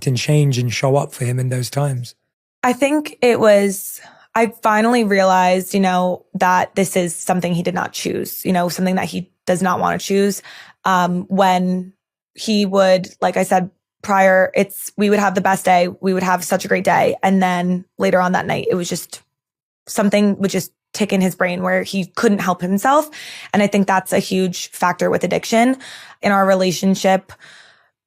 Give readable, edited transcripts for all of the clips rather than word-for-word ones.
and change and show up for him in those times? I think I finally realized, that this is something he did not choose, something that he does not want to choose. When he would, like I said prior, we would have the best day. We would have such a great day. And then later on that night, it was just something would just tick in his brain where he couldn't help himself. And I think that's a huge factor with addiction. In our relationship,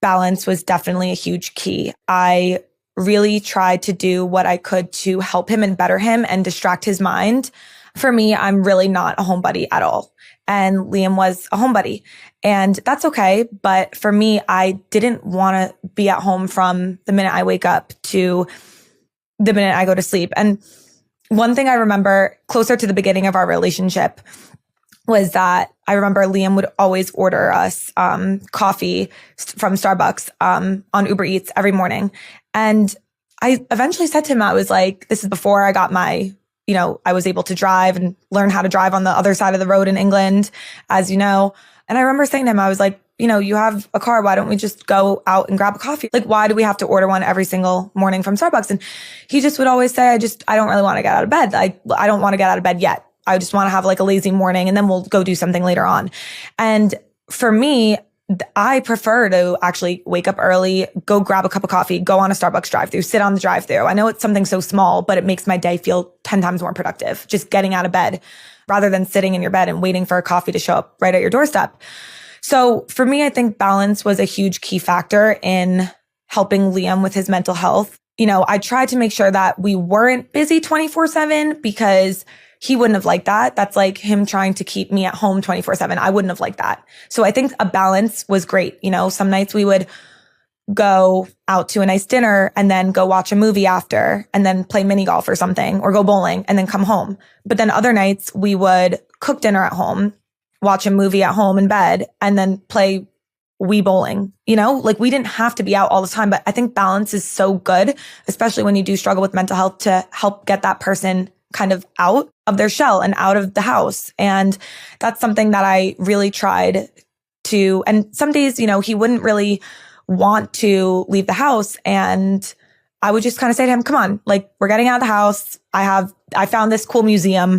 balance was definitely a huge key. I really tried to do what I could to help him and better him and distract his mind. For me, I'm really not a homebody at all. And Liam was a homebody. And that's okay. But for me, I didn't want to be at home from the minute I wake up to the minute I go to sleep. And one thing I remember closer to the beginning of our relationship was that I remember Liam would always order us coffee from Starbucks on Uber Eats every morning. And I eventually said to him, I was like, this is before I got I was able to drive and learn how to drive on the other side of the road in England, as you know. And I remember saying to him, I was like, you have a car. Why don't we just go out and grab a coffee? Like, why do we have to order one every single morning from Starbucks? And he just would always say, I don't really want to get out of bed. I don't want to get out of bed yet. I just want to have like a lazy morning and then we'll go do something later on. And for me, I prefer to actually wake up early, go grab a cup of coffee, go on a Starbucks drive-thru, sit on the drive-thru. I know it's something so small, but it makes my day feel 10 times more productive. Just getting out of bed rather than sitting in your bed and waiting for a coffee to show up right at your doorstep. So for me, I think balance was a huge key factor in helping Liam with his mental health. I tried to make sure that we weren't busy 24/7 because he wouldn't have liked that. That's like him trying to keep me at home 24/7. I wouldn't have liked that. So I think a balance was great. Some nights we would go out to a nice dinner and then go watch a movie after and then play mini golf or something or go bowling and then come home. But then other nights we would cook dinner at home, watch a movie at home in bed and then play Wii bowling. We didn't have to be out all the time, but I think balance is so good, especially when you do struggle with mental health, to help get that person kind of out of their shell and out of the house. And that's something that I really tried to, and some days, he wouldn't really want to leave the house. And I would just kind of say to him, come on, we're getting out of the house. I found this cool museum.